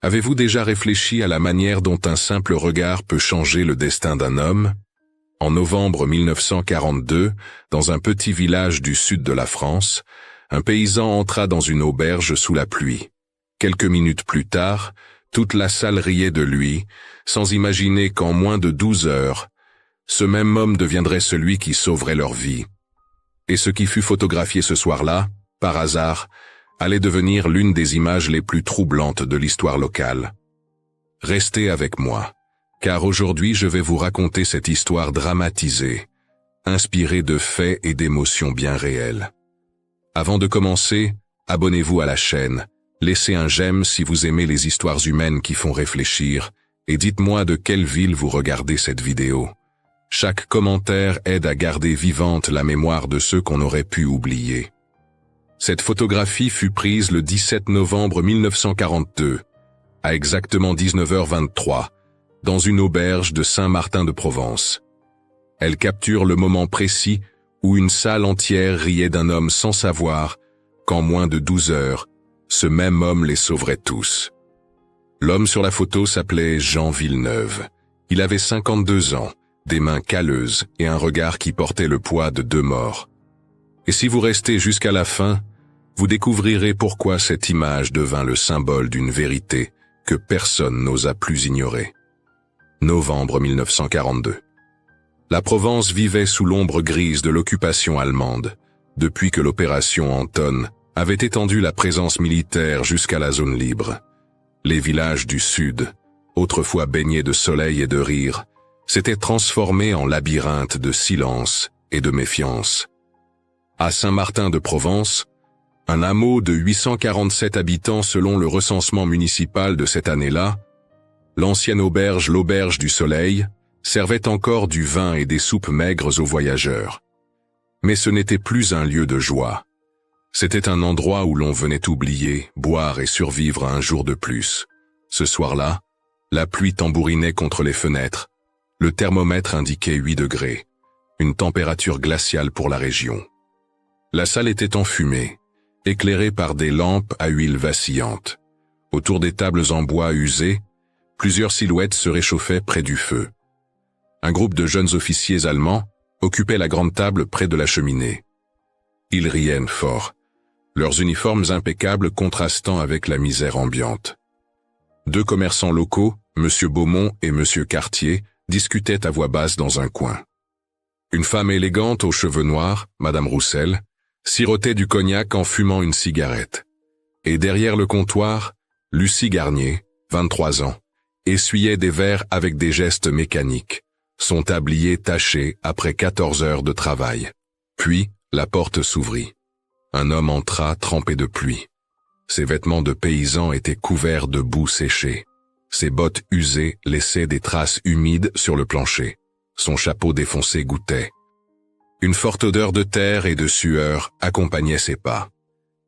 Avez-vous déjà réfléchi à la manière dont un simple regard peut changer le destin d'un homme? En novembre 1942, dans un petit village du sud de la France, un paysan entra dans une auberge sous la pluie. Quelques minutes plus tard, toute la salle riait de lui, sans imaginer qu'en moins de 12 heures, ce même homme deviendrait celui qui sauverait leur vie. Et ce qui fut photographié ce soir-là, par hasard, allait devenir l'une des images les plus troublantes de l'histoire locale. Restez avec moi, car aujourd'hui je vais vous raconter cette histoire dramatisée, inspirée de faits et d'émotions bien réelles. Avant de commencer, abonnez-vous à la chaîne, laissez un j'aime si vous aimez les histoires humaines qui font réfléchir, et dites-moi de quelle ville vous regardez cette vidéo. Chaque commentaire aide à garder vivante la mémoire de ceux qu'on aurait pu oublier. Cette photographie fut prise le 17 novembre 1942, à exactement 19h23, dans une auberge de Saint-Martin-de-Provence. Elle capture le moment précis où une salle entière riait d'un homme sans savoir qu'en moins de 12 heures, ce même homme les sauverait tous. L'homme sur la photo s'appelait Jean Villeneuve. Il avait 52 ans, des mains calleuses et un regard qui portait le poids de 2 morts. Et si vous restez jusqu'à la fin, vous découvrirez pourquoi cette image devint le symbole d'une vérité que personne n'osa plus ignorer. Novembre 1942. La Provence vivait sous l'ombre grise de l'occupation allemande, depuis que l'opération Anton avait étendu la présence militaire jusqu'à la zone libre. Les villages du Sud, autrefois baignés de soleil et de rire, s'étaient transformés en labyrinthe de silence et de méfiance. À Saint-Martin-de-Provence, un hameau de 847 habitants selon le recensement municipal de cette année-là, l'ancienne auberge l'Auberge du Soleil servait encore du vin et des soupes maigres aux voyageurs. Mais ce n'était plus un lieu de joie. C'était un endroit où l'on venait oublier, boire et survivre à un jour de plus. Ce soir-là, la pluie tambourinait contre les fenêtres. Le thermomètre indiquait 8 degrés, une température glaciale pour la région. La salle était enfumée, éclairée par des lampes à huile vacillante. Autour des tables en bois usées, plusieurs silhouettes se réchauffaient près du feu. Un groupe de jeunes officiers allemands occupait la grande table près de la cheminée. Ils riaient fort, leurs uniformes impeccables contrastant avec la misère ambiante. 2 commerçants locaux, M. Beaumont et M. Cartier, discutaient à voix basse dans un coin. Une femme élégante aux cheveux noirs, Madame Roussel, sirotait du cognac en fumant une cigarette. Et derrière le comptoir, Lucie Garnier, 23 ans, essuyait des verres avec des gestes mécaniques, son tablier taché après 14 heures de travail. Puis, la porte s'ouvrit. Un homme entra trempé de pluie. Ses vêtements de paysan étaient couverts de boue séchée. Ses bottes usées laissaient des traces humides sur le plancher. Son chapeau défoncé goûtait. Une forte odeur de terre et de sueur accompagnait ses pas.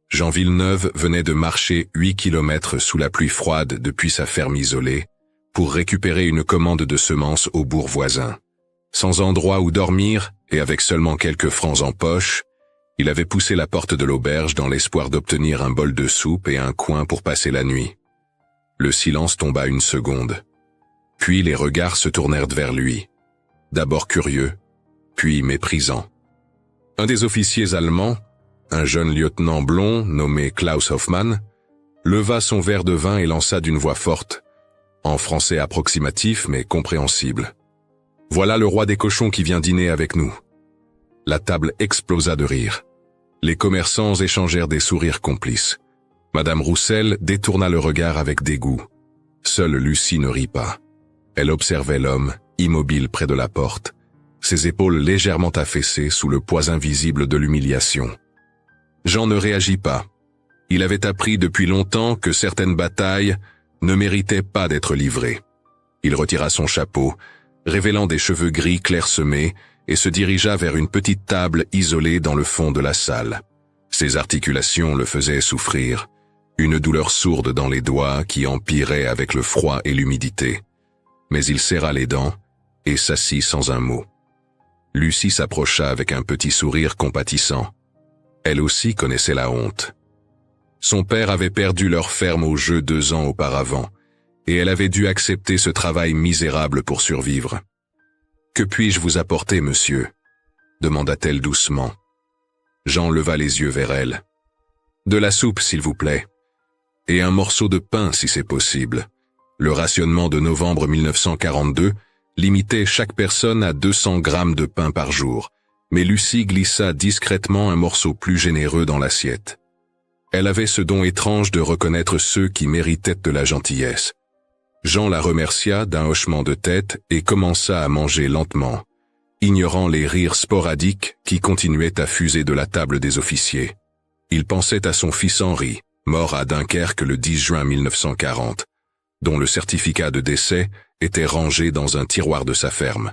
Jean Villeneuve venait de marcher 8 kilomètres sous la pluie froide depuis sa ferme isolée pour récupérer une commande de semences au bourg voisin. Sans endroit où dormir et avec seulement quelques francs en poche, il avait poussé la porte de l'auberge dans l'espoir d'obtenir un bol de soupe et un coin pour passer la nuit. Le silence tomba une seconde. Puis les regards se tournèrent vers lui. D'abord curieux, puis méprisant. Un des officiers allemands, un jeune lieutenant blond nommé Klaus Hoffmann, leva son verre de vin et lança d'une voix forte, en français approximatif mais compréhensible. « Voilà le roi des cochons qui vient dîner avec nous. » La table explosa de rire. Les commerçants échangèrent des sourires complices. Madame Roussel détourna le regard avec dégoût. Seule Lucie ne rit pas. Elle observait l'homme, immobile près de la porte, ses épaules légèrement affaissées sous le poids invisible de l'humiliation. Jean ne réagit pas. Il avait appris depuis longtemps que certaines batailles ne méritaient pas d'être livrées. Il retira son chapeau, révélant des cheveux gris clairsemés, et se dirigea vers une petite table isolée dans le fond de la salle. Ses articulations le faisaient souffrir, une douleur sourde dans les doigts qui empirait avec le froid et l'humidité. Mais il serra les dents et s'assit sans un mot. Lucie s'approcha avec un petit sourire compatissant. Elle aussi connaissait la honte. Son père avait perdu leur ferme au jeu 2 ans auparavant, et elle avait dû accepter ce travail misérable pour survivre. « Que puis-je vous apporter, monsieur ?» demanda-t-elle doucement. Jean leva les yeux vers elle. « De la soupe, s'il vous plaît. Et un morceau de pain, si c'est possible. » Le rationnement de novembre 1942 limitait chaque personne à 200 grammes de pain par jour, mais Lucie glissa discrètement un morceau plus généreux dans l'assiette. Elle avait ce don étrange de reconnaître ceux qui méritaient de la gentillesse. Jean la remercia d'un hochement de tête et commença à manger lentement, ignorant les rires sporadiques qui continuaient à fuser de la table des officiers. Il pensait à son fils Henri, mort à Dunkerque le 10 juin 1940, dont le certificat de décès était rangé dans un tiroir de sa ferme.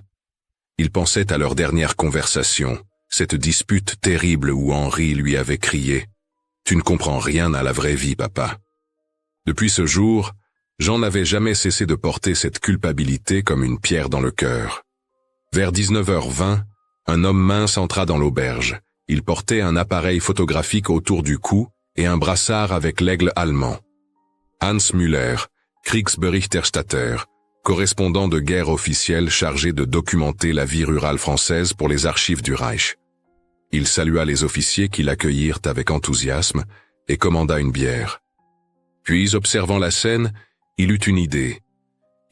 Il pensait à leur dernière conversation, cette dispute terrible où Henri lui avait crié « Tu ne comprends rien à la vraie vie, papa ». Depuis ce jour, Jean n'avait jamais cessé de porter cette culpabilité comme une pierre dans le cœur. Vers 19h20, un homme mince entra dans l'auberge. Il portait un appareil photographique autour du cou et un brassard avec l'aigle allemand. Hans Müller, Kriegsberichterstatter, correspondant de guerre officiel chargé de documenter la vie rurale française pour les archives du Reich. Il salua les officiers qui l'accueillirent avec enthousiasme et commanda une bière. Puis, observant la scène, il eut une idée.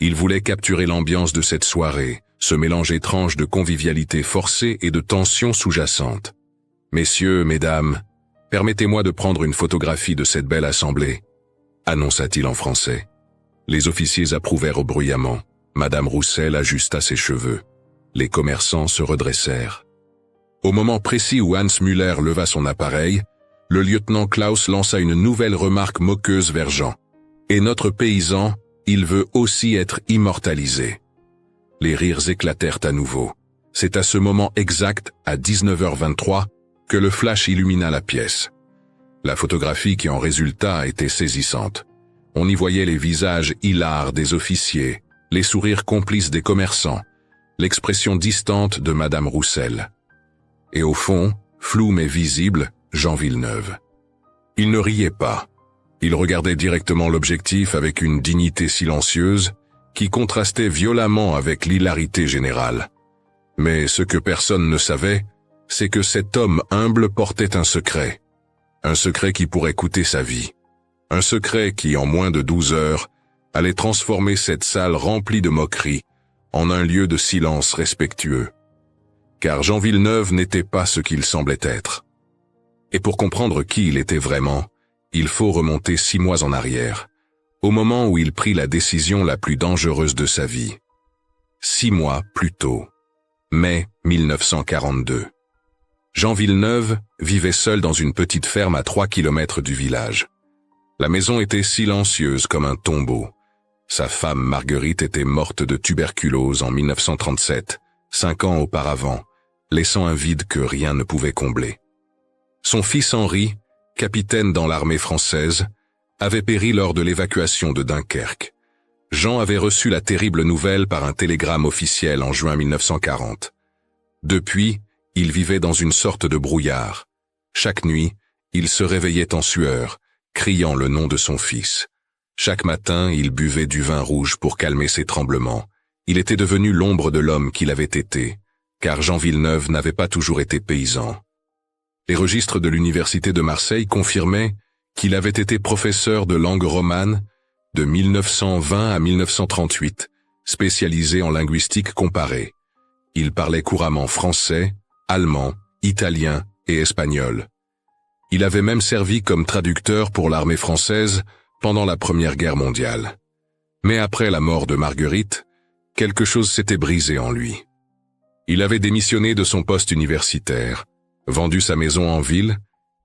Il voulait capturer l'ambiance de cette soirée, ce mélange étrange de convivialité forcée et de tension sous-jacente. « Messieurs, mesdames, permettez-moi de prendre une photographie de cette belle assemblée », annonça-t-il en français. Les officiers approuvèrent bruyamment. Madame Roussel ajusta ses cheveux. Les commerçants se redressèrent. Au moment précis où Hans Müller leva son appareil, le lieutenant Klaus lança une nouvelle remarque moqueuse vers Jean. « Et notre paysan, il veut aussi être immortalisé. » Les rires éclatèrent à nouveau. C'est à ce moment exact, à 19h23, que le flash illumina la pièce. La photographie qui en résulta était saisissante. On y voyait les visages hilars des officiers, les sourires complices des commerçants, l'expression distante de Madame Roussel. Et au fond, flou mais visible, Jean Villeneuve. Il ne riait pas. Il regardait directement l'objectif avec une dignité silencieuse qui contrastait violemment avec l'hilarité générale. Mais ce que personne ne savait, c'est que cet homme humble portait un secret qui pourrait coûter sa vie. Un secret qui, en moins de 12 heures, allait transformer cette salle remplie de moqueries en un lieu de silence respectueux. Car Jean Villeneuve n'était pas ce qu'il semblait être. Et pour comprendre qui il était vraiment, il faut remonter 6 mois en arrière, au moment où il prit la décision la plus dangereuse de sa vie. 6 mois plus tôt, mai 1942. Jean Villeneuve vivait seul dans une petite ferme à 3 kilomètres du village. La maison était silencieuse comme un tombeau. Sa femme Marguerite était morte de tuberculose en 1937, 5 ans auparavant, laissant un vide que rien ne pouvait combler. Son fils Henri, capitaine dans l'armée française, avait péri lors de l'évacuation de Dunkerque. Jean avait reçu la terrible nouvelle par un télégramme officiel en juin 1940. Depuis, il vivait dans une sorte de brouillard. Chaque nuit, il se réveillait en sueur, criant le nom de son fils. Chaque matin, il buvait du vin rouge pour calmer ses tremblements. Il était devenu l'ombre de l'homme qu'il avait été, car Jean Villeneuve n'avait pas toujours été paysan. Les registres de l'université de Marseille confirmaient qu'il avait été professeur de langue romane de 1920 à 1938, spécialisé en linguistique comparée. Il parlait couramment français, allemand, italien et espagnol. Il avait même servi comme traducteur pour l'armée française pendant la Première Guerre mondiale. Mais après la mort de Marguerite, quelque chose s'était brisé en lui. Il avait démissionné de son poste universitaire, vendu sa maison en ville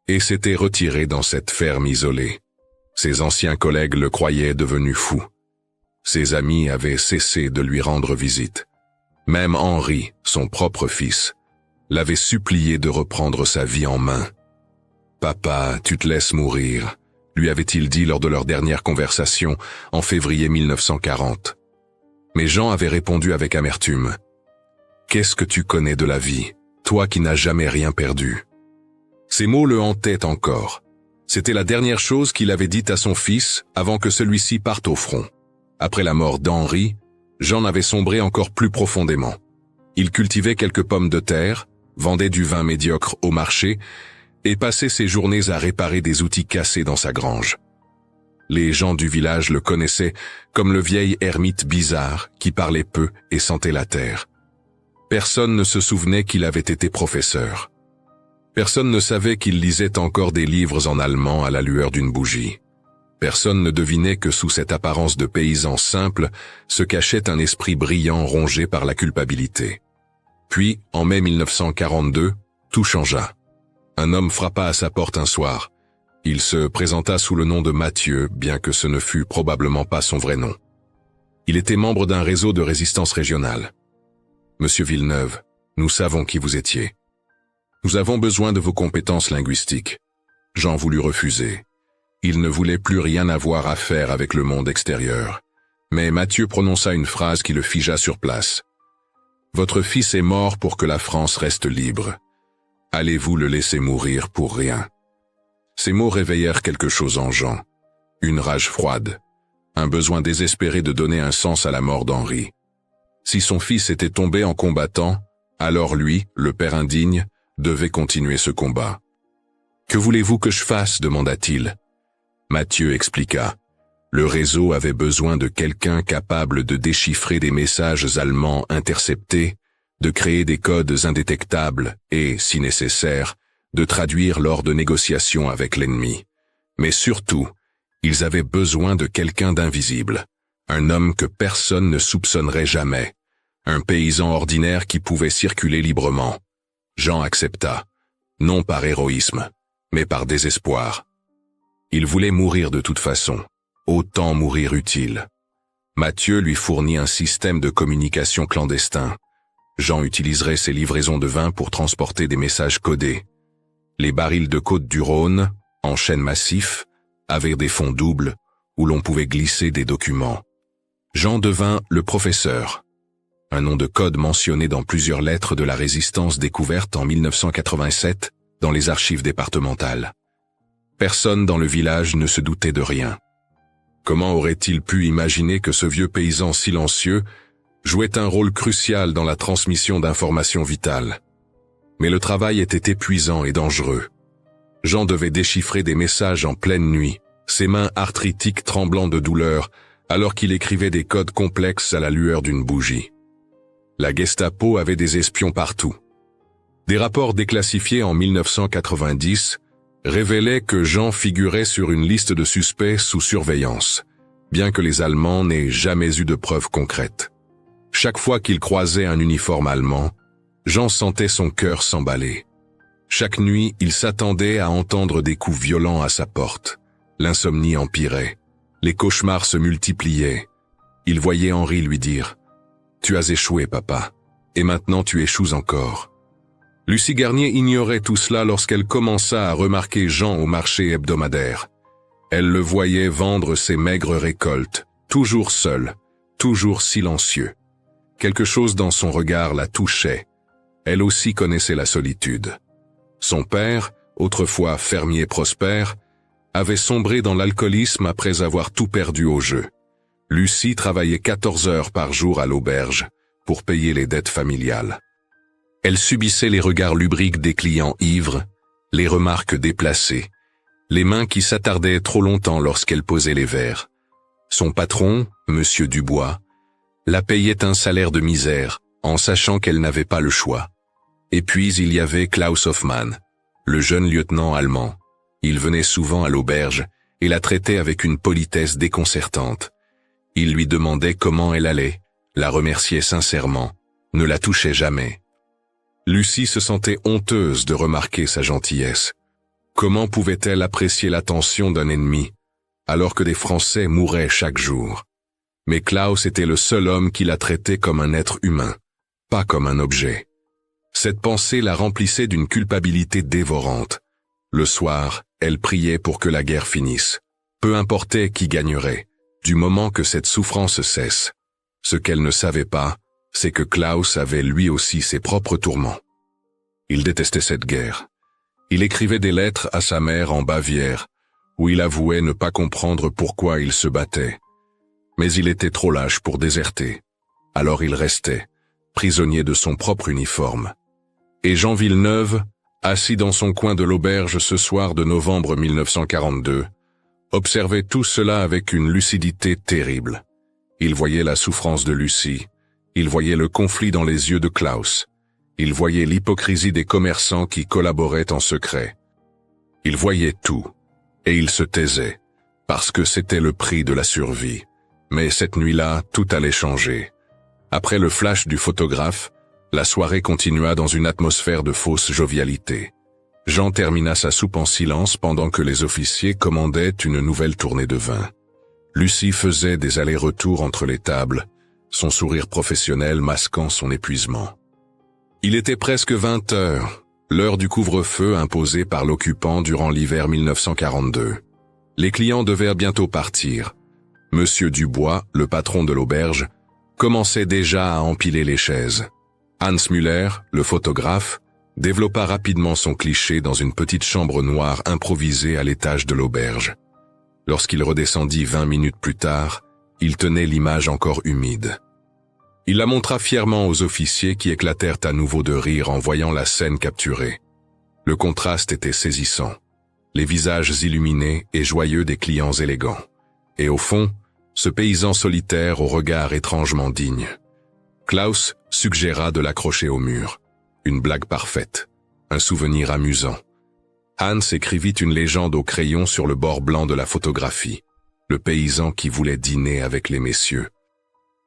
et s'était retiré dans cette ferme isolée. Ses anciens collègues le croyaient devenu fou. Ses amis avaient cessé de lui rendre visite. Même Henri, son propre fils, l'avait supplié de reprendre sa vie en main. « Papa, tu te laisses mourir », lui avait-il dit lors de leur dernière conversation en février 1940. Mais Jean avait répondu avec amertume. « Qu'est-ce que tu connais de la vie, toi qui n'as jamais rien perdu ?» Ces mots le hantaient encore. C'était la dernière chose qu'il avait dite à son fils avant que celui-ci parte au front. Après la mort d'Henri, Jean avait sombré encore plus profondément. Il cultivait quelques pommes de terre, vendait du vin médiocre au marché et passait ses journées à réparer des outils cassés dans sa grange. Les gens du village le connaissaient comme le vieil ermite bizarre qui parlait peu et sentait la terre. Personne ne se souvenait qu'il avait été professeur. Personne ne savait qu'il lisait encore des livres en allemand à la lueur d'une bougie. Personne ne devinait que sous cette apparence de paysan simple se cachait un esprit brillant rongé par la culpabilité. Puis, en mai 1942, tout changea. Un homme frappa à sa porte un soir. Il se présenta sous le nom de Mathieu, bien que ce ne fût probablement pas son vrai nom. Il était membre d'un réseau de résistance régionale. « Monsieur Villeneuve, nous savons qui vous étiez. Nous avons besoin de vos compétences linguistiques. » Jean voulut refuser. Il ne voulait plus rien avoir à faire avec le monde extérieur. Mais Mathieu prononça une phrase qui le figea sur place. « Votre fils est mort pour que la France reste libre. Allez-vous le laisser mourir pour rien ?» Ces mots réveillèrent quelque chose en Jean. Une rage froide. Un besoin désespéré de donner un sens à la mort d'Henri. Si son fils était tombé en combattant, alors lui, le père indigne, devait continuer ce combat. « Que voulez-vous que je fasse » demanda-t-il. Mathieu expliqua. Le réseau avait besoin de quelqu'un capable de déchiffrer des messages allemands interceptés, de créer des codes indétectables et, si nécessaire, de traduire lors de négociations avec l'ennemi. Mais surtout, ils avaient besoin de quelqu'un d'invisible, un homme que personne ne soupçonnerait jamais, un paysan ordinaire qui pouvait circuler librement. Jean accepta, non par héroïsme, mais par désespoir. Il voulait mourir de toute façon, autant mourir utile. Mathieu lui fournit un système de communication clandestin. Jean utiliserait ses livraisons de vin pour transporter des messages codés. Les barils de Côte-du-Rhône, en chêne massif, avaient des fonds doubles où l'on pouvait glisser des documents. Jean devint le professeur, un nom de code mentionné dans plusieurs lettres de la résistance découvertes en 1987 dans les archives départementales. Personne dans le village ne se doutait de rien. Comment aurait-il pu imaginer que ce vieux paysan silencieux jouait un rôle crucial dans la transmission d'informations vitales? Mais le travail était épuisant et dangereux. Jean devait déchiffrer des messages en pleine nuit, ses mains arthritiques tremblant de douleur, alors qu'il écrivait des codes complexes à la lueur d'une bougie. La Gestapo avait des espions partout. Des rapports déclassifiés en 1990 révélaient que Jean figurait sur une liste de suspects sous surveillance, bien que les Allemands n'aient jamais eu de preuves concrètes. Chaque fois qu'il croisait un uniforme allemand, Jean sentait son cœur s'emballer. Chaque nuit, il s'attendait à entendre des coups violents à sa porte. L'insomnie empirait. Les cauchemars se multipliaient. Il voyait Henri lui dire « Tu as échoué, papa, et maintenant tu échoues encore ». Lucie Garnier ignorait tout cela lorsqu'elle commença à remarquer Jean au marché hebdomadaire. Elle le voyait vendre ses maigres récoltes, toujours seul, toujours silencieux. Quelque chose dans son regard la touchait. Elle aussi connaissait la solitude. Son père, autrefois fermier prospère, avait sombré dans l'alcoolisme après avoir tout perdu au jeu. Lucie travaillait 14 heures par jour à l'auberge pour payer les dettes familiales. Elle subissait les regards lubriques des clients ivres, les remarques déplacées, les mains qui s'attardaient trop longtemps lorsqu'elle posait les verres. Son patron, Monsieur Dubois, la payait un salaire de misère, en sachant qu'elle n'avait pas le choix. Et puis il y avait Klaus Hoffmann, le jeune lieutenant allemand. Il venait souvent à l'auberge et la traitait avec une politesse déconcertante. Il lui demandait comment elle allait, la remerciait sincèrement, ne la touchait jamais. Lucie se sentait honteuse de remarquer sa gentillesse. Comment pouvait-elle apprécier l'attention d'un ennemi, alors que des Français mouraient chaque jour? Mais Klaus était le seul homme qui la traitait comme un être humain, pas comme un objet. Cette pensée la remplissait d'une culpabilité dévorante. Le soir, elle priait pour que la guerre finisse. Peu importait qui gagnerait, du moment que cette souffrance cesse. Ce qu'elle ne savait pas, c'est que Klaus avait lui aussi ses propres tourments. Il détestait cette guerre. Il écrivait des lettres à sa mère en Bavière, où il avouait ne pas comprendre pourquoi il se battait. Mais il était trop lâche pour déserter. Alors il restait, prisonnier de son propre uniforme. Et Jean Villeneuve, assis dans son coin de l'auberge ce soir de novembre 1942, observait tout cela avec une lucidité terrible. Il voyait la souffrance de Lucie, il voyait le conflit dans les yeux de Klaus, il voyait l'hypocrisie des commerçants qui collaboraient en secret. Il voyait tout, et il se taisait, parce que c'était le prix de la survie. Mais cette nuit-là, tout allait changer. Après le flash du photographe, la soirée continua dans une atmosphère de fausse jovialité. Jean termina sa soupe en silence pendant que les officiers commandaient une nouvelle tournée de vin. Lucie faisait des allers-retours entre les tables, son sourire professionnel masquant son épuisement. Il était presque 20 heures, l'heure du couvre-feu imposé par l'occupant durant l'hiver 1942. Les clients devaient bientôt partir. Monsieur Dubois, le patron de l'auberge, commençait déjà à empiler les chaises. Hans Müller, le photographe, développa rapidement son cliché dans une petite chambre noire improvisée à l'étage de l'auberge. Lorsqu'il redescendit 20 minutes plus tard, il tenait l'image encore humide. Il la montra fièrement aux officiers qui éclatèrent à nouveau de rire en voyant la scène capturée. Le contraste était saisissant. Les visages illuminés et joyeux des clients élégants. Et au fond, ce paysan solitaire au regard étrangement digne. Klaus suggéra de l'accrocher au mur. Une blague parfaite. Un souvenir amusant. Hans écrivit une légende au crayon sur le bord blanc de la photographie. Le paysan qui voulait dîner avec les messieurs.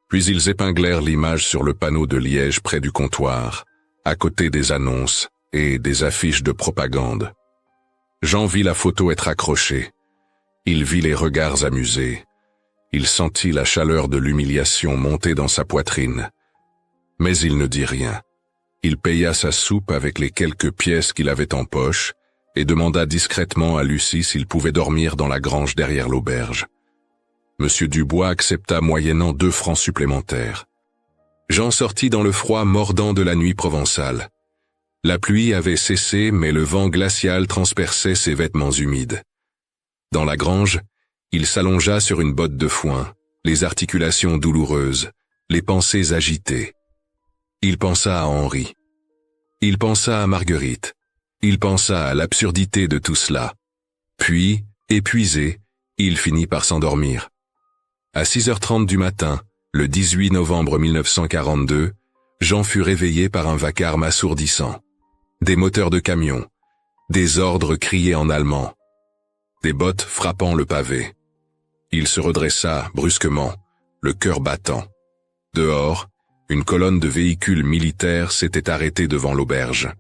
Puis ils épinglèrent l'image sur le panneau de liège près du comptoir, à côté des annonces et des affiches de propagande. Jean vit la photo être accrochée. Il vit les regards amusés. Il sentit la chaleur de l'humiliation monter dans sa poitrine. Mais il ne dit rien. Il paya sa soupe avec les quelques pièces qu'il avait en poche et demanda discrètement à Lucie s'il pouvait dormir dans la grange derrière l'auberge. Monsieur Dubois accepta moyennant 2 francs supplémentaires. Jean sortit dans le froid mordant de la nuit provençale. La pluie avait cessé, mais le vent glacial transperçait ses vêtements humides. Dans la grange, il s'allongea sur une botte de foin, les articulations douloureuses, les pensées agitées. Il pensa à Henri. Il pensa à Marguerite. Il pensa à l'absurdité de tout cela. Puis, épuisé, il finit par s'endormir. À 6h30 du matin, le 18 novembre 1942, Jean fut réveillé par un vacarme assourdissant. Des moteurs de camions, des ordres criés en allemand, des bottes frappant le pavé. Il se redressa brusquement, le cœur battant. Dehors, une colonne de véhicules militaires s'était arrêtée devant l'auberge.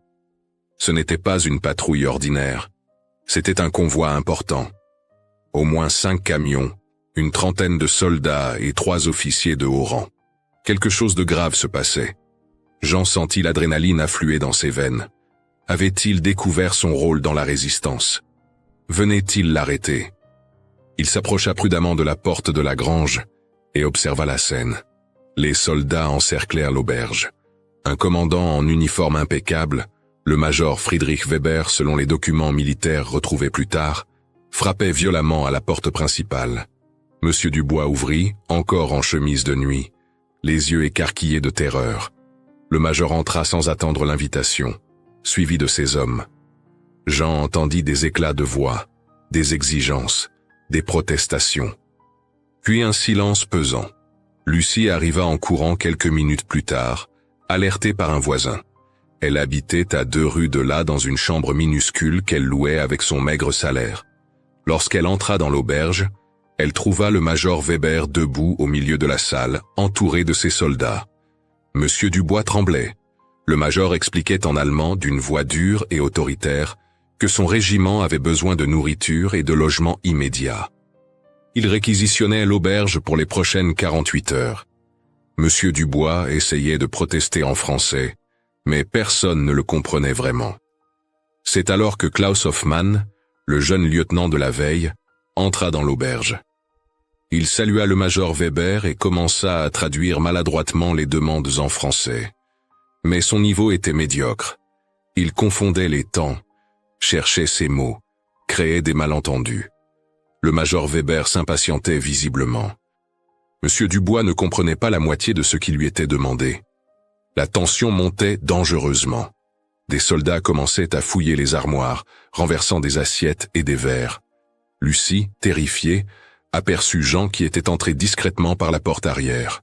Ce n'était pas une patrouille ordinaire, c'était un convoi important. Au moins 5 camions, une trentaine de soldats et 3 officiers de haut rang. Quelque chose de grave se passait. Jean sentit l'adrénaline affluer dans ses veines. Avait-il découvert son rôle dans la résistance? Venait-il l'arrêter? Il s'approcha prudemment de la porte de la grange et observa la scène. Les soldats encerclèrent l'auberge. Un commandant en uniforme impeccable, le major Friedrich Weber selon les documents militaires retrouvés plus tard, frappait violemment à la porte principale. Monsieur Dubois ouvrit, encore en chemise de nuit, les yeux écarquillés de terreur. Le major entra sans attendre l'invitation, suivi de ses hommes. Jean entendit des éclats de voix, des exigences, des protestations. Puis un silence pesant. Lucie arriva en courant quelques minutes plus tard, alertée par un voisin. Elle habitait à 2 rues de là dans une chambre minuscule qu'elle louait avec son maigre salaire. Lorsqu'elle entra dans l'auberge, elle trouva le major Weber debout au milieu de la salle, entouré de ses soldats. Monsieur Dubois tremblait. Le major expliquait en allemand d'une voix dure et autoritaire que son régiment avait besoin de nourriture et de logement immédiat. Il réquisitionnait l'auberge pour les prochaines 48 heures. Monsieur Dubois essayait de protester en français, mais personne ne le comprenait vraiment. C'est alors que Klaus Hoffmann, le jeune lieutenant de la veille, entra dans l'auberge. Il salua le major Weber et commença à traduire maladroitement les demandes en français. Mais son niveau était médiocre. Il confondait les temps, cherchait ses mots, créait des malentendus. Le major Weber s'impatientait visiblement. « M. Dubois ne comprenait pas la moitié de ce qui lui était demandé. La tension montait dangereusement. Des soldats commençaient à fouiller les armoires, renversant des assiettes et des verres. Lucie, terrifiée, aperçut Jean qui était entré discrètement par la porte arrière.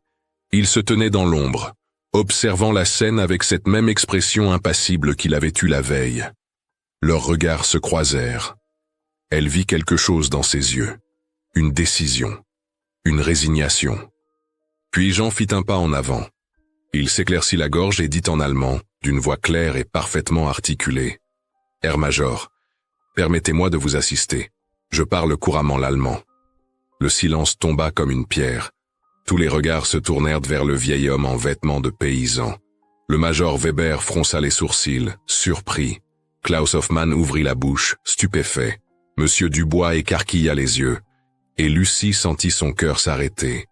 Il se tenait dans l'ombre, observant la scène avec cette même expression impassible qu'il avait eue la veille. Leurs regards se croisèrent. Elle vit quelque chose dans ses yeux. Une décision. Une résignation. Puis Jean fit un pas en avant. Il s'éclaircit la gorge et dit en allemand, d'une voix claire et parfaitement articulée. « Herr Major, permettez-moi de vous assister. Je parle couramment l'allemand. » Le silence tomba comme une pierre. Tous les regards se tournèrent vers le vieil homme en vêtements de paysan. Le major Weber fronça les sourcils, surpris. Klaus Hoffmann ouvrit la bouche, stupéfait. Monsieur Dubois écarquilla les yeux. Et Lucie sentit son cœur s'arrêter.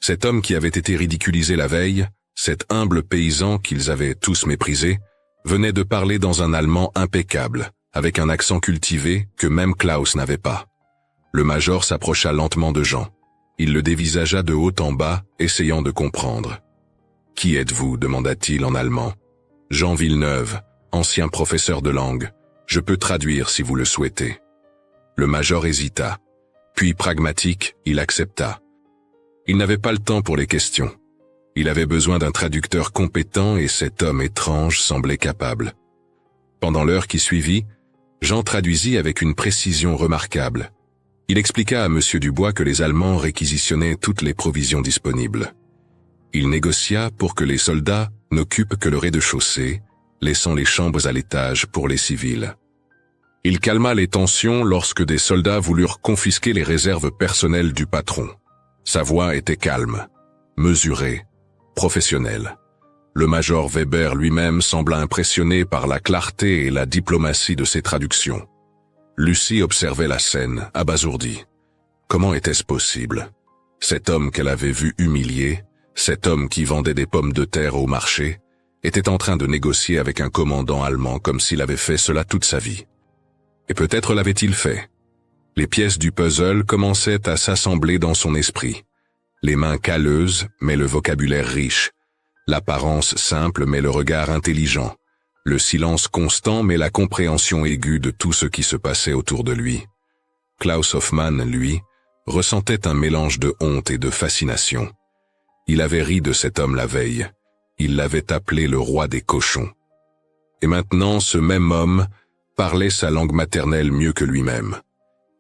Cet homme qui avait été ridiculisé la veille, cet humble paysan qu'ils avaient tous méprisé, venait de parler dans un allemand impeccable, avec un accent cultivé que même Klaus n'avait pas. Le major s'approcha lentement de Jean. Il le dévisagea de haut en bas, essayant de comprendre. « Qui êtes-vous » demanda-t-il en allemand. « Jean Villeneuve, ancien professeur de langue. Je peux traduire si vous le souhaitez. » Le major hésita. Puis, pragmatique, il accepta. Il n'avait pas le temps pour les questions. Il avait besoin d'un traducteur compétent et cet homme étrange semblait capable. Pendant l'heure qui suivit, Jean traduisit avec une précision remarquable. Il expliqua à M. Dubois que les Allemands réquisitionnaient toutes les provisions disponibles. Il négocia pour que les soldats n'occupent que le rez-de-chaussée, laissant les chambres à l'étage pour les civils. Il calma les tensions lorsque des soldats voulurent confisquer les réserves personnelles du patron. Sa voix était calme, mesurée, professionnelle. Le major Weber lui-même sembla impressionné par la clarté et la diplomatie de ses traductions. Lucie observait la scène, abasourdie. Comment était-ce possible? Cet homme qu'elle avait vu humilié, cet homme qui vendait des pommes de terre au marché, était en train de négocier avec un commandant allemand comme s'il avait fait cela toute sa vie. Et peut-être l'avait-il fait. Les pièces du puzzle commençaient à s'assembler dans son esprit. Les mains calleuses, mais le vocabulaire riche. L'apparence simple, mais le regard intelligent. Le silence constant, mais la compréhension aiguë de tout ce qui se passait autour de lui. Klaus Hoffmann, lui, ressentait un mélange de honte et de fascination. Il avait ri de cet homme la veille. Il l'avait appelé le roi des cochons. Et maintenant, ce même homme parlait sa langue maternelle mieux que lui-même.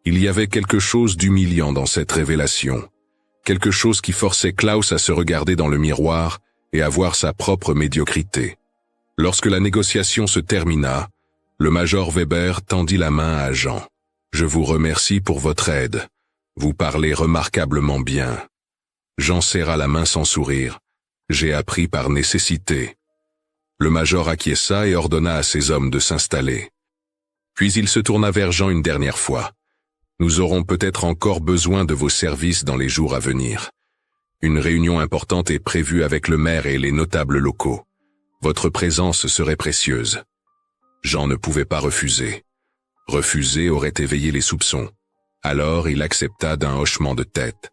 Il y avait quelque chose d'humiliant dans cette révélation, quelque chose qui forçait Klaus à se regarder dans le miroir et à voir sa propre médiocrité. Lorsque la négociation se termina, le major Weber tendit la main à Jean. « Je vous remercie pour votre aide. Vous parlez remarquablement bien. » Jean serra la main sans sourire. « J'ai appris par nécessité. » Le major acquiesça et ordonna à ses hommes de s'installer. Puis il se tourna vers Jean une dernière fois. « Nous aurons peut-être encore besoin de vos services dans les jours à venir. Une réunion importante est prévue avec le maire et les notables locaux. Votre présence serait précieuse. » Jean ne pouvait pas refuser. Refuser aurait éveillé les soupçons. Alors il accepta d'un hochement de tête.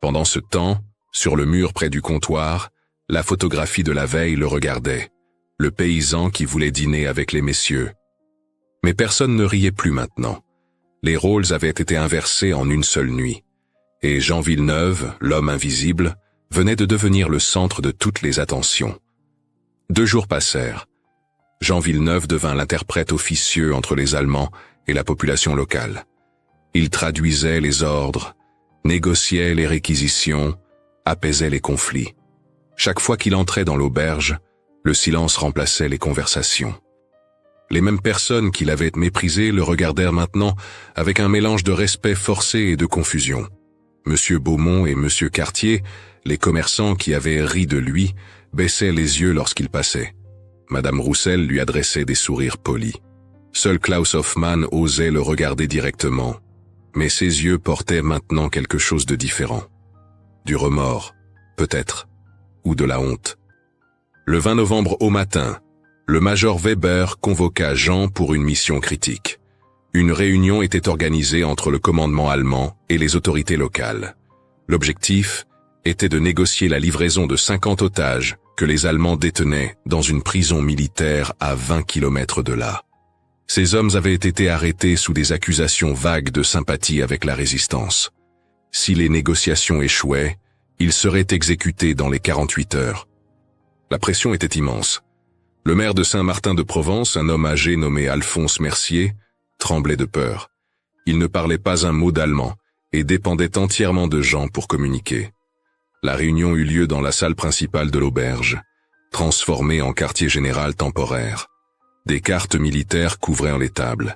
Pendant ce temps, sur le mur près du comptoir, la photographie de la veille le regardait. Le paysan qui voulait dîner avec les messieurs. Mais personne ne riait plus maintenant. Les rôles avaient été inversés en une seule nuit. Et Jean Villeneuve, l'homme invisible, venait de devenir le centre de toutes les attentions. 2 jours passèrent. Jean Villeneuve devint l'interprète officieux entre les Allemands et la population locale. Il traduisait les ordres, négociait les réquisitions, apaisait les conflits. Chaque fois qu'il entrait dans l'auberge, le silence remplaçait les conversations. Les mêmes personnes qui l'avaient méprisé le regardèrent maintenant avec un mélange de respect forcé et de confusion. Monsieur Beaumont et Monsieur Cartier, les commerçants qui avaient ri de lui, baissaient les yeux lorsqu'il passait. Madame Roussel lui adressait des sourires polis. Seul Klaus Hoffmann osait le regarder directement, mais ses yeux portaient maintenant quelque chose de différent. Du remords, peut-être, ou de la honte. Le 20 novembre au matin, le major Weber convoqua Jean pour une mission critique. Une réunion était organisée entre le commandement allemand et les autorités locales. L'objectif, était de négocier la livraison de 50 otages que les Allemands détenaient dans une prison militaire à 20 kilomètres de là. Ces hommes avaient été arrêtés sous des accusations vagues de sympathie avec la résistance. Si les négociations échouaient, ils seraient exécutés dans les 48 heures. La pression était immense. Le maire de Saint-Martin-de-Provence, un homme âgé nommé Alphonse Mercier, tremblait de peur. Il ne parlait pas un mot d'allemand et dépendait entièrement de Jean pour communiquer. La réunion eut lieu dans la salle principale de l'auberge, transformée en quartier général temporaire. Des cartes militaires couvraient les tables.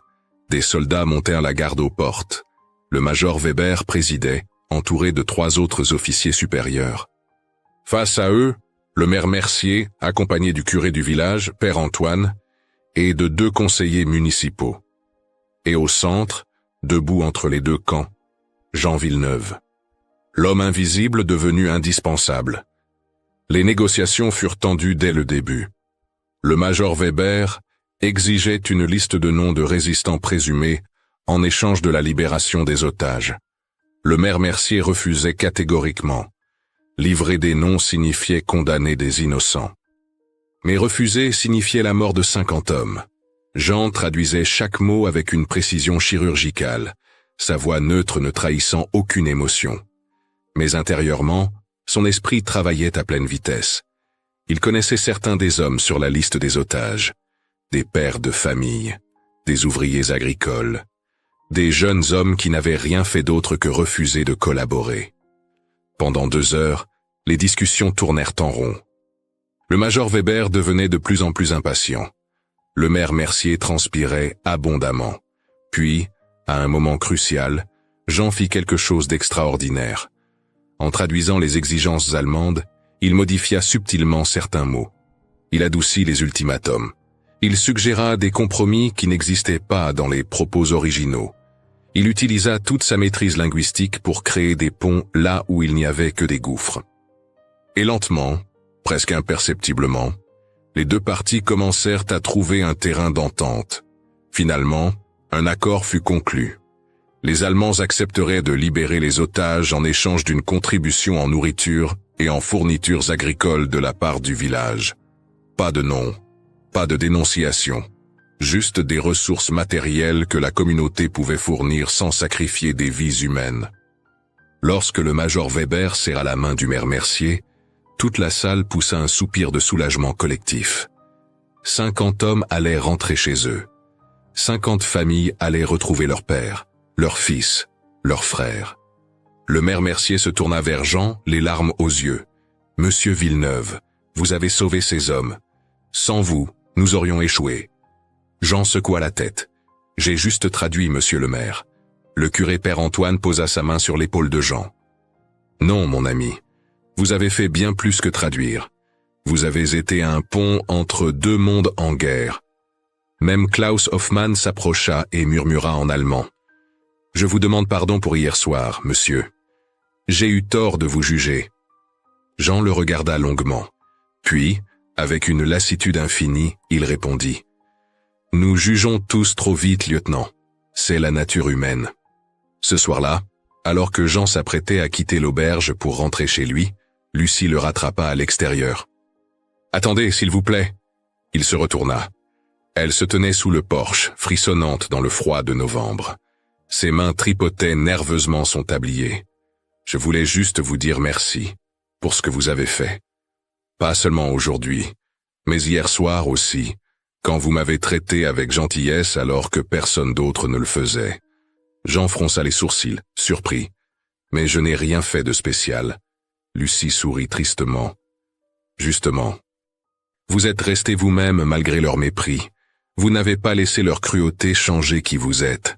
Des soldats montèrent la garde aux portes. Le major Weber présidait, entouré de 3 autres officiers supérieurs. Face à eux, le maire Mercier, accompagné du curé du village, Père Antoine, et de 2 conseillers municipaux. Et au centre, debout entre les 2 camps, Jean Villeneuve. L'homme invisible devenu indispensable. Les négociations furent tendues dès le début. Le major Weber exigeait une liste de noms de résistants présumés en échange de la libération des otages. Le maire Mercier refusait catégoriquement. Livrer des noms signifiait condamner des innocents. Mais refuser signifiait la mort de 50 hommes. Jean traduisait chaque mot avec une précision chirurgicale, sa voix neutre ne trahissant aucune émotion. Mais intérieurement, son esprit travaillait à pleine vitesse. Il connaissait certains des hommes sur la liste des otages, des pères de famille, des ouvriers agricoles, des jeunes hommes qui n'avaient rien fait d'autre que refuser de collaborer. Pendant 2 heures, les discussions tournèrent en rond. Le major Weber devenait de plus en plus impatient. Le maire Mercier transpirait abondamment. Puis, à un moment crucial, Jean fit quelque chose d'extraordinaire. En traduisant les exigences allemandes, il modifia subtilement certains mots. Il adoucit les ultimatums. Il suggéra des compromis qui n'existaient pas dans les propos originaux. Il utilisa toute sa maîtrise linguistique pour créer des ponts là où il n'y avait que des gouffres. Et lentement, presque imperceptiblement, les 2 parties commencèrent à trouver un terrain d'entente. Finalement, un accord fut conclu. Les Allemands accepteraient de libérer les otages en échange d'une contribution en nourriture et en fournitures agricoles de la part du village. Pas de nom, pas de dénonciation, juste des ressources matérielles que la communauté pouvait fournir sans sacrifier des vies humaines. Lorsque le major Weber serra la main du maire Mercier, toute la salle poussa un soupir de soulagement collectif. 50 hommes allaient rentrer chez eux. 50 familles allaient retrouver leur père, leur fils, leur frère. Le maire Mercier se tourna vers Jean, les larmes aux yeux. « Monsieur Villeneuve, vous avez sauvé ces hommes. Sans vous, nous aurions échoué. » Jean secoua la tête. « J'ai juste traduit, monsieur le maire. » Le curé Père Antoine posa sa main sur l'épaule de Jean. « Non, mon ami. Vous avez fait bien plus que traduire. Vous avez été un pont entre 2 mondes en guerre. » Même Klaus Hoffmann s'approcha et murmura en allemand. « Je vous demande pardon pour hier soir, monsieur. J'ai eu tort de vous juger. » Jean le regarda longuement. Puis, avec une lassitude infinie, il répondit. « Nous jugeons tous trop vite, lieutenant. C'est la nature humaine. » Ce soir-là, alors que Jean s'apprêtait à quitter l'auberge pour rentrer chez lui, Lucie le rattrapa à l'extérieur. « Attendez, s'il vous plaît. » Il se retourna. Elle se tenait sous le porche, frissonnante dans le froid de novembre. Ses mains tripotaient nerveusement son tablier. « Je voulais juste vous dire merci pour ce que vous avez fait. Pas seulement aujourd'hui, mais hier soir aussi, quand vous m'avez traité avec gentillesse alors que personne d'autre ne le faisait. » Jean fronça les sourcils, surpris. « Mais je n'ai rien fait de spécial. » Lucie sourit tristement. « Justement. Vous êtes resté vous-même malgré leur mépris. Vous n'avez pas laissé leur cruauté changer qui vous êtes. »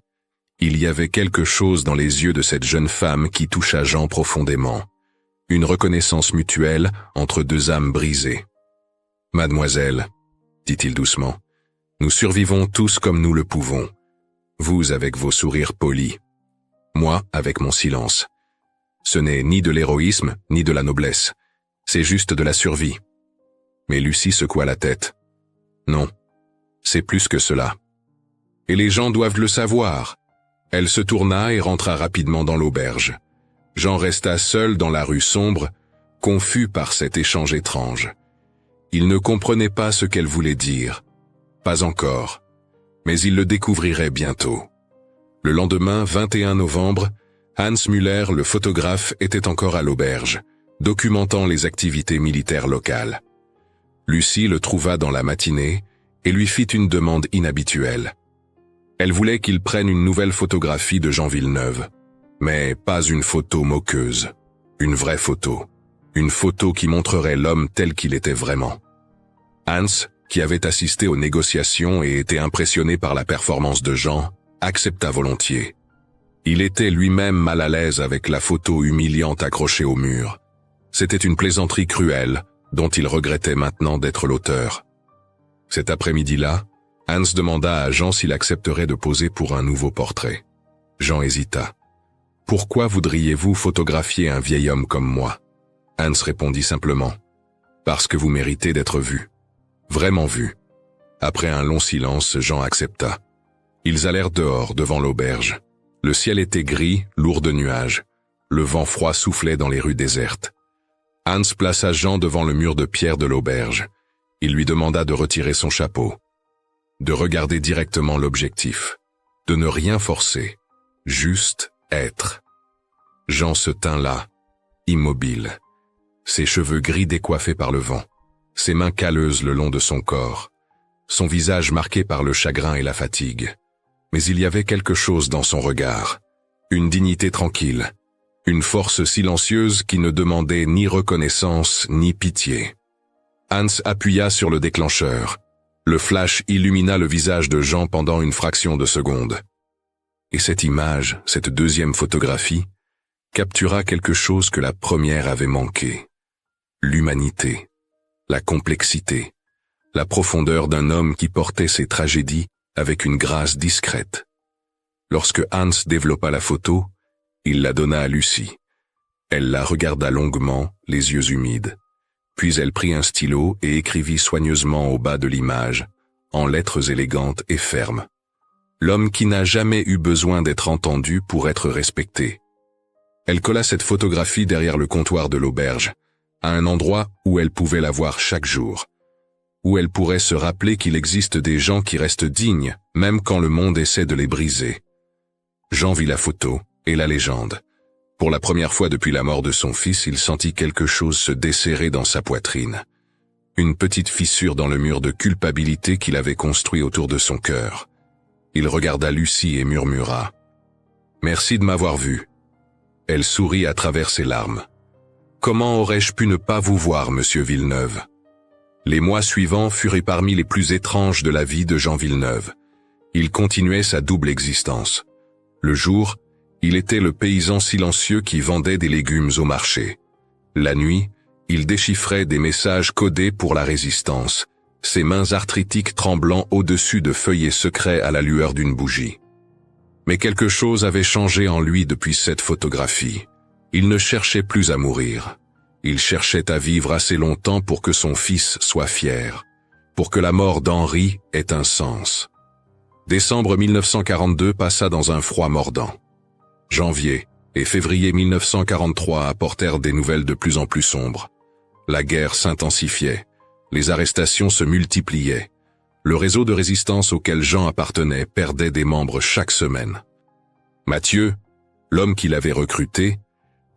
Il y avait quelque chose dans les yeux de cette jeune femme qui toucha Jean profondément. Une reconnaissance mutuelle entre 2 âmes brisées. « Mademoiselle, » dit-il doucement, « nous survivons tous comme nous le pouvons. Vous avec vos sourires polis. Moi avec mon silence. Ce n'est ni de l'héroïsme, ni de la noblesse. C'est juste de la survie. » Mais Lucie secoua la tête. « Non, c'est plus que cela. Et les gens doivent le savoir. » Elle se tourna et rentra rapidement dans l'auberge. Jean resta seul dans la rue sombre, confus par cet échange étrange. Il ne comprenait pas ce qu'elle voulait dire. Pas encore. Mais il le découvrirait bientôt. Le lendemain, 21 novembre, Hans Müller, le photographe, était encore à l'auberge, documentant les activités militaires locales. Lucie le trouva dans la matinée et lui fit une demande inhabituelle. Elle voulait qu'il prenne une nouvelle photographie de Jean Villeneuve, mais pas une photo moqueuse, une vraie photo, une photo qui montrerait l'homme tel qu'il était vraiment. Hans, qui avait assisté aux négociations et était impressionné par la performance de Jean, accepta volontiers. Il était lui-même mal à l'aise avec la photo humiliante accrochée au mur. C'était une plaisanterie cruelle, dont il regrettait maintenant d'être l'auteur. Cet après-midi-là, Hans demanda à Jean s'il accepterait de poser pour un nouveau portrait. Jean hésita. « Pourquoi voudriez-vous photographier un vieil homme comme moi ?» Hans répondit simplement. « Parce que vous méritez d'être vu. Vraiment vu. » Après un long silence, Jean accepta. Ils allèrent dehors, devant l'auberge. Le ciel était gris, lourd de nuages. Le vent froid soufflait dans les rues désertes. Hans plaça Jean devant le mur de pierre de l'auberge. Il lui demanda de retirer son chapeau, de regarder directement l'objectif, de ne rien forcer, juste être. Jean se tint là, immobile, ses cheveux gris décoiffés par le vent, ses mains calleuses le long de son corps, son visage marqué par le chagrin et la fatigue. Mais il y avait quelque chose dans son regard, une dignité tranquille, une force silencieuse qui ne demandait ni reconnaissance ni pitié. Hans appuya sur le déclencheur. Le flash illumina le visage de Jean pendant une fraction de seconde. Et cette image, cette deuxième photographie, captura quelque chose que la première avait manqué. L'humanité, la complexité, la profondeur d'un homme qui portait ses tragédies avec une grâce discrète. Lorsque Hans développa la photo, il la donna à Lucie. Elle la regarda longuement, les yeux humides. Puis elle prit un stylo et écrivit soigneusement au bas de l'image, en lettres élégantes et fermes. L'homme qui n'a jamais eu besoin d'être entendu pour être respecté. Elle colla cette photographie derrière le comptoir de l'auberge, à un endroit où elle pouvait la voir chaque jour, où elle pourrait se rappeler qu'il existe des gens qui restent dignes, même quand le monde essaie de les briser. Jean vit la photo et la légende. Pour la première fois depuis la mort de son fils, il sentit quelque chose se desserrer dans sa poitrine. Une petite fissure dans le mur de culpabilité qu'il avait construit autour de son cœur. Il regarda Lucie et murmura « Merci de m'avoir vu ». Elle sourit à travers ses larmes. « Comment aurais-je pu ne pas vous voir, monsieur Villeneuve ?» Les mois suivants furent parmi les plus étranges de la vie de Jean Villeneuve. Il continuait sa double existence. Le jour, il était le paysan silencieux qui vendait des légumes au marché. La nuit, il déchiffrait des messages codés pour la résistance, ses mains arthritiques tremblant au-dessus de feuillets secrets à la lueur d'une bougie. Mais quelque chose avait changé en lui depuis cette photographie. Il ne cherchait plus à mourir. Il cherchait à vivre assez longtemps pour que son fils soit fier, pour que la mort d'Henri ait un sens. Décembre 1942 passa dans un froid mordant. Janvier et février 1943 apportèrent des nouvelles de plus en plus sombres. La guerre s'intensifiait, les arrestations se multipliaient. Le réseau de résistance auquel Jean appartenait perdait des membres chaque semaine. Mathieu, l'homme qu'il avait recruté,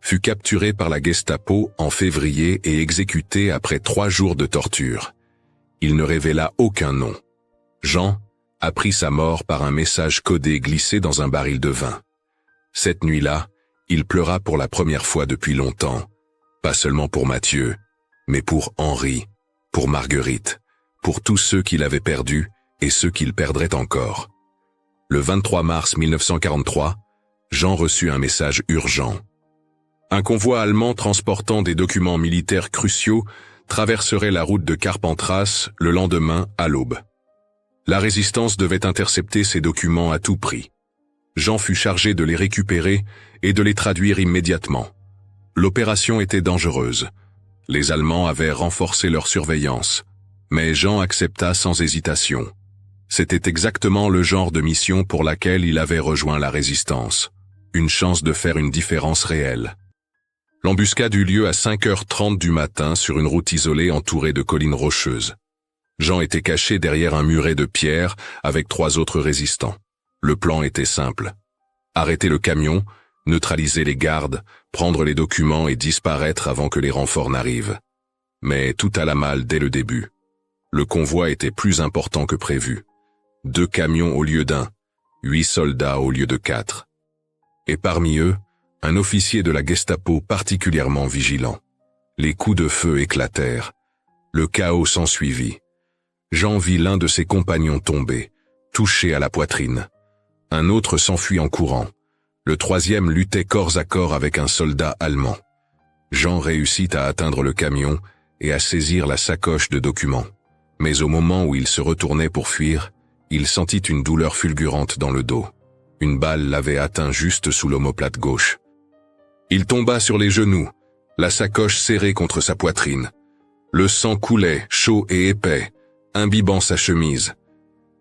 fut capturé par la Gestapo en février et exécuté après 3 jours de torture. Il ne révéla aucun nom. Jean apprit sa mort par un message codé glissé dans un baril de vin. Cette nuit-là, il pleura pour la première fois depuis longtemps, pas seulement pour Mathieu, mais pour Henri, pour Marguerite, pour tous ceux qu'il avait perdus et ceux qu'il perdrait encore. Le 23 mars 1943, Jean reçut un message urgent. Un convoi allemand transportant des documents militaires cruciaux traverserait la route de Carpentras le lendemain à l'aube. La résistance devait intercepter ces documents à tout prix. Jean fut chargé de les récupérer et de les traduire immédiatement. L'opération était dangereuse. Les Allemands avaient renforcé leur surveillance, mais Jean accepta sans hésitation. C'était exactement le genre de mission pour laquelle il avait rejoint la résistance. Une chance de faire une différence réelle. L'embuscade eut lieu à 5h30 du matin sur une route isolée entourée de collines rocheuses. Jean était caché derrière un muret de pierre avec 3 autres résistants. Le plan était simple. Arrêter le camion, neutraliser les gardes, prendre les documents et disparaître avant que les renforts n'arrivent. Mais tout alla mal dès le début. Le convoi était plus important que prévu. 2 camions au lieu d'1, 8 soldats au lieu de 4. Et parmi eux, un officier de la Gestapo particulièrement vigilant. Les coups de feu éclatèrent. Le chaos s'ensuivit. Jean vit l'un de ses compagnons tomber, touché à la poitrine. Un autre s'enfuit en courant. Le 3e luttait corps à corps avec un soldat allemand. Jean réussit à atteindre le camion et à saisir la sacoche de documents. Mais au moment où il se retournait pour fuir, il sentit une douleur fulgurante dans le dos. Une balle l'avait atteint juste sous l'omoplate gauche. Il tomba sur les genoux, la sacoche serrée contre sa poitrine. Le sang coulait, chaud et épais, imbibant sa chemise.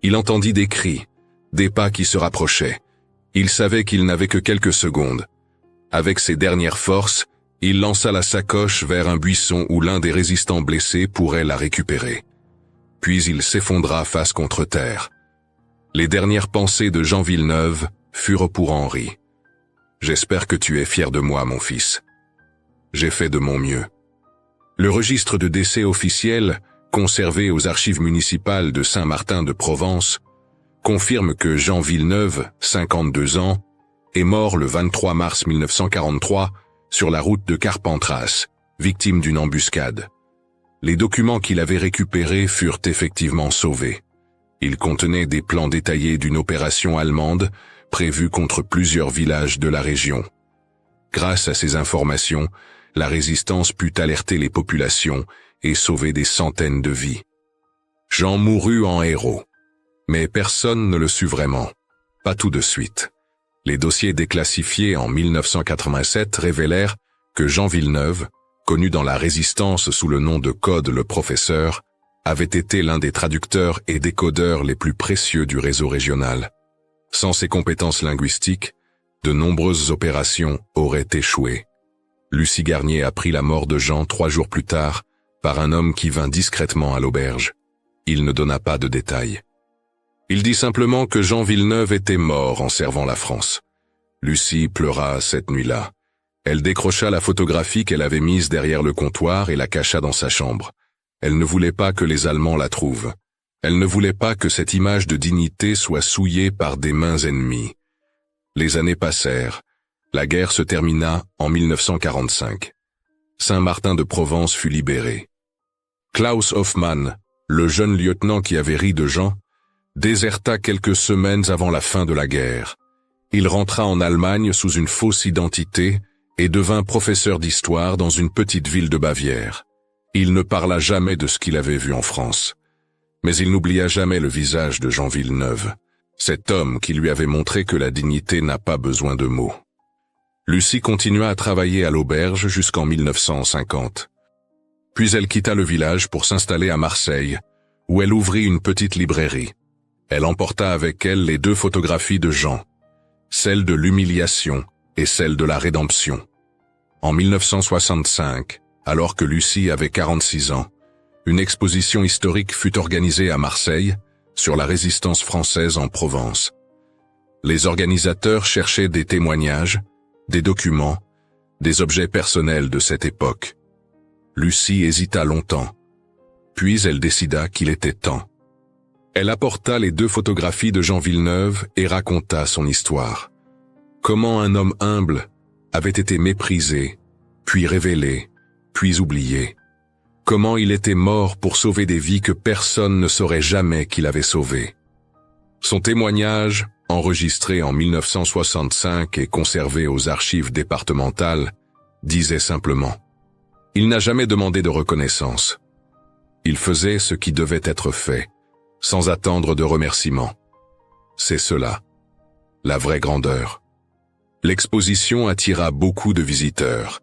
Il entendit des cris, des pas qui se rapprochaient. Il savait qu'il n'avait que quelques secondes. Avec ses dernières forces, il lança la sacoche vers un buisson où l'un des résistants blessés pourrait la récupérer. Puis il s'effondra face contre terre. Les dernières pensées de Jean Villeneuve furent pour Henri. « J'espère que tu es fier de moi, mon fils. J'ai fait de mon mieux. » Le registre de décès officiel, conservé aux archives municipales de Saint-Martin-de-Provence, confirme que Jean Villeneuve, 52 ans, est mort le 23 mars 1943 sur la route de Carpentras, victime d'une embuscade. Les documents qu'il avait récupérés furent effectivement sauvés. Ils contenaient des plans détaillés d'une opération allemande prévue contre plusieurs villages de la région. Grâce à ces informations, la résistance put alerter les populations et sauver des centaines de vies. Jean mourut en héros. Mais personne ne le sut vraiment. Pas tout de suite. Les dossiers déclassifiés en 1987 révélèrent que Jean Villeneuve, connu dans la résistance sous le nom de code le professeur, avait été l'un des traducteurs et décodeurs les plus précieux du réseau régional. Sans ses compétences linguistiques, de nombreuses opérations auraient échoué. Lucie Garnier apprit la mort de Jean 3 jours plus tard par un homme qui vint discrètement à l'auberge. Il ne donna pas de détails. Il dit simplement que Jean Villeneuve était mort en servant la France. Lucie pleura cette nuit-là. Elle décrocha la photographie qu'elle avait mise derrière le comptoir et la cacha dans sa chambre. Elle ne voulait pas que les Allemands la trouvent. Elle ne voulait pas que cette image de dignité soit souillée par des mains ennemies. Les années passèrent. La guerre se termina en 1945. Saint-Martin-de-Provence fut libéré. Klaus Hoffmann, le jeune lieutenant qui avait ri de Jean, déserta quelques semaines avant la fin de la guerre. Il rentra en Allemagne sous une fausse identité et devint professeur d'histoire dans une petite ville de Bavière. Il ne parla jamais de ce qu'il avait vu en France. Mais il n'oublia jamais le visage de Jean Villeneuve, cet homme qui lui avait montré que la dignité n'a pas besoin de mots. Lucie continua à travailler à l'auberge jusqu'en 1950. Puis elle quitta le village pour s'installer à Marseille, où elle ouvrit une petite librairie. Elle emporta avec elle les 2 photographies de Jean, celle de l'humiliation et celle de la rédemption. En 1965, alors que Lucie avait 46 ans, une exposition historique fut organisée à Marseille sur la résistance française en Provence. Les organisateurs cherchaient des témoignages, des documents, des objets personnels de cette époque. Lucie hésita longtemps, puis elle décida qu'il était temps. Elle apporta les 2 photographies de Jean Villeneuve et raconta son histoire. Comment un homme humble avait été méprisé, puis révélé, puis oublié. Comment il était mort pour sauver des vies que personne ne saurait jamais qu'il avait sauvées. Son témoignage, enregistré en 1965 et conservé aux archives départementales, disait simplement « Il n'a jamais demandé de reconnaissance. Il faisait ce qui devait être fait, sans attendre de remerciements. C'est cela, la vraie grandeur. » L'exposition attira beaucoup de visiteurs.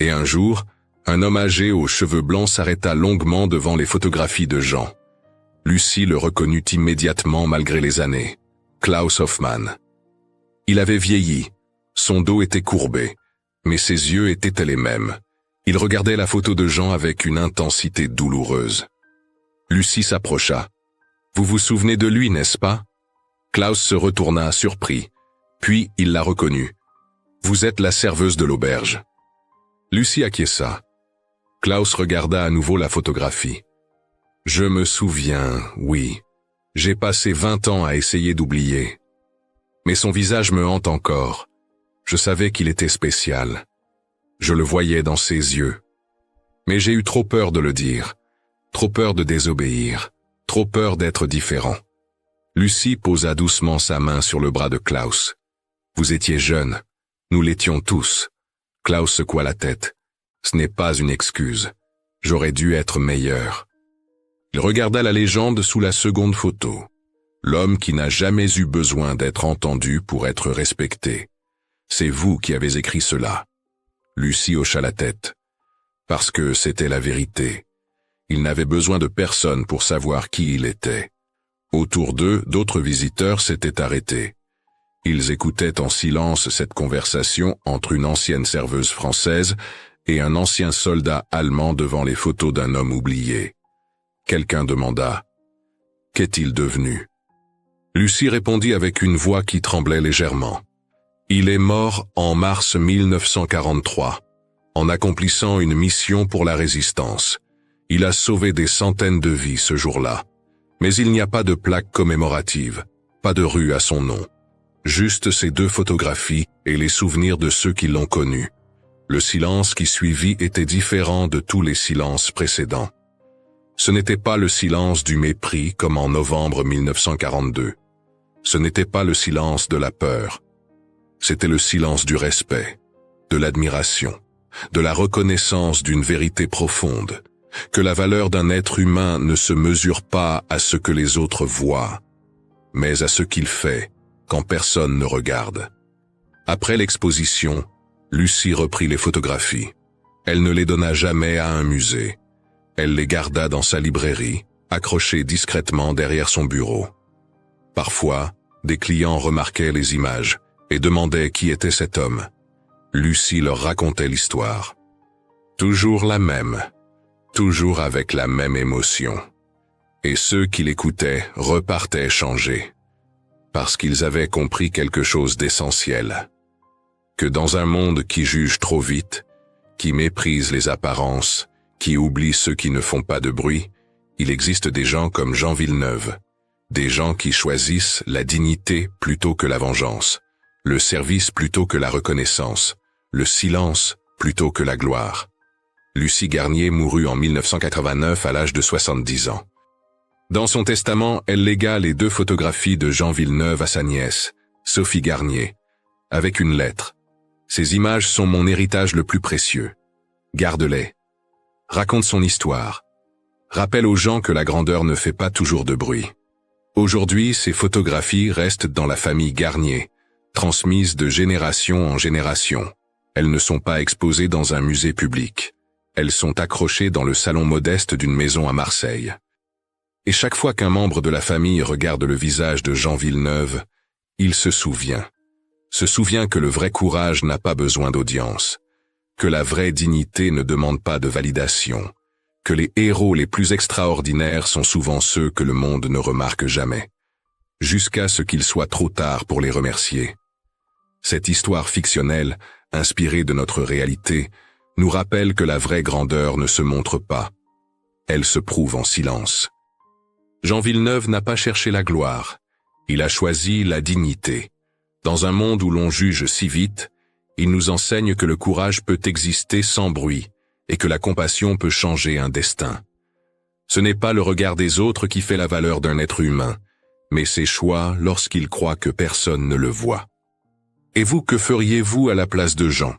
Et un jour, un homme âgé aux cheveux blancs s'arrêta longuement devant les photographies de Jean. Lucie le reconnut immédiatement malgré les années. Klaus Hoffmann. Il avait vieilli, son dos était courbé, Mais ses yeux étaient les mêmes. Il regardait la photo de Jean avec une intensité douloureuse. Lucie s'approcha. « Vous vous souvenez de lui, n'est-ce pas ?» Klaus se retourna, surpris. Puis il la reconnut. « Vous êtes la serveuse de l'auberge. » Lucie acquiesça. Klaus regarda à nouveau la photographie. « Je me souviens, oui. J'ai passé 20 ans à essayer d'oublier. Mais son visage me hante encore. Je savais qu'il était spécial. Je le voyais dans ses yeux. Mais j'ai eu trop peur de le dire, trop peur de désobéir, trop peur d'être différent. » Lucie posa doucement sa main sur le bras de Klaus. « Vous étiez jeune. Nous l'étions tous. » Klaus secoua la tête. « Ce n'est pas une excuse. J'aurais dû être meilleur. » Il regarda la légende sous la seconde photo. L'homme qui n'a jamais eu besoin d'être entendu pour être respecté. C'est vous qui avez écrit cela. Lucie hocha la tête. Parce que c'était la vérité. Il n'avait besoin de personne pour savoir qui il était. Autour d'eux, d'autres visiteurs s'étaient arrêtés. Ils écoutaient en silence cette conversation entre une ancienne serveuse française et un ancien soldat allemand devant les photos d'un homme oublié. Quelqu'un demanda « Qu'est-il devenu ?» Lucie répondit avec une voix qui tremblait légèrement. « Il est mort en mars 1943, en accomplissant une mission pour la résistance. Il a sauvé des centaines de vies ce jour-là. Mais il n'y a pas de plaque commémorative, pas de rue à son nom. Juste ces 2 photographies et les souvenirs de ceux qui l'ont connu. Le silence qui suivit était différent de tous les silences précédents. Ce n'était pas le silence du mépris comme en novembre 1942. Ce n'était pas le silence de la peur. C'était le silence du respect, de l'admiration, de la reconnaissance d'une vérité profonde, que la valeur d'un être humain ne se mesure pas à ce que les autres voient, mais à ce qu'il fait quand personne ne regarde. Après l'exposition, Lucie reprit les photographies. Elle ne les donna jamais à un musée. Elle les garda dans sa librairie, accrochées discrètement derrière son bureau. Parfois, des clients remarquaient les images et demandaient qui était cet homme. Lucie leur racontait l'histoire. Toujours la même, toujours avec la même émotion. Et ceux qui l'écoutaient repartaient changés, parce qu'ils avaient compris quelque chose d'essentiel. Que dans un monde qui juge trop vite, qui méprise les apparences, qui oublie ceux qui ne font pas de bruit, il existe des gens comme Jean Villeneuve, des gens qui choisissent la dignité plutôt que la vengeance, le service plutôt que la reconnaissance, le silence plutôt que la gloire. Lucie Garnier mourut en 1989 à l'âge de 70 ans. Dans son testament, elle légua les 2 photographies de Jean Villeneuve à sa nièce, Sophie Garnier, avec une lettre. Ces images sont mon héritage le plus précieux. Garde-les. Raconte son histoire. Rappelle aux gens que la grandeur ne fait pas toujours de bruit. Aujourd'hui, ces photographies restent dans la famille Garnier, transmises de génération en génération. Elles ne sont pas exposées dans un musée public. Elles sont accrochées dans le salon modeste d'une maison à Marseille. Et chaque fois qu'un membre de la famille regarde le visage de Jean Villeneuve, il se souvient que le vrai courage n'a pas besoin d'audience, que la vraie dignité ne demande pas de validation, que les héros les plus extraordinaires sont souvent ceux que le monde ne remarque jamais, jusqu'à ce qu'il soit trop tard pour les remercier. Cette histoire fictionnelle, inspirée de notre réalité, nous rappelle que la vraie grandeur ne se montre pas. Elle se prouve en silence. Jean Villeneuve n'a pas cherché la gloire. Il a choisi la dignité. Dans un monde où l'on juge si vite, il nous enseigne que le courage peut exister sans bruit et que la compassion peut changer un destin. Ce n'est pas le regard des autres qui fait la valeur d'un être humain, mais ses choix lorsqu'il croit que personne ne le voit. Et vous, que feriez-vous à la place de Jean?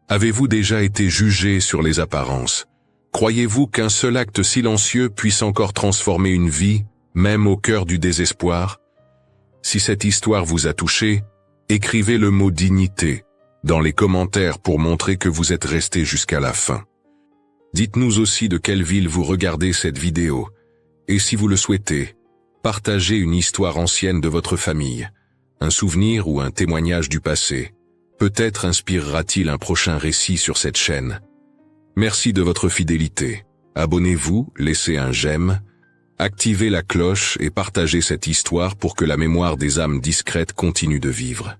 Avez-vous déjà été jugé sur les apparences? Croyez-vous qu'un seul acte silencieux puisse encore transformer une vie, même au cœur du désespoir? Si cette histoire vous a touché, écrivez le mot dignité dans les commentaires pour montrer que vous êtes resté jusqu'à la fin. Dites-nous aussi de quelle ville vous regardez cette vidéo, et si vous le souhaitez, partagez une histoire ancienne de votre famille, un souvenir ou un témoignage du passé. Peut-être inspirera-t-il un prochain récit sur cette chaîne. Merci de votre fidélité. Abonnez-vous, laissez un j'aime, activez la cloche et partagez cette histoire pour que la mémoire des âmes discrètes continue de vivre.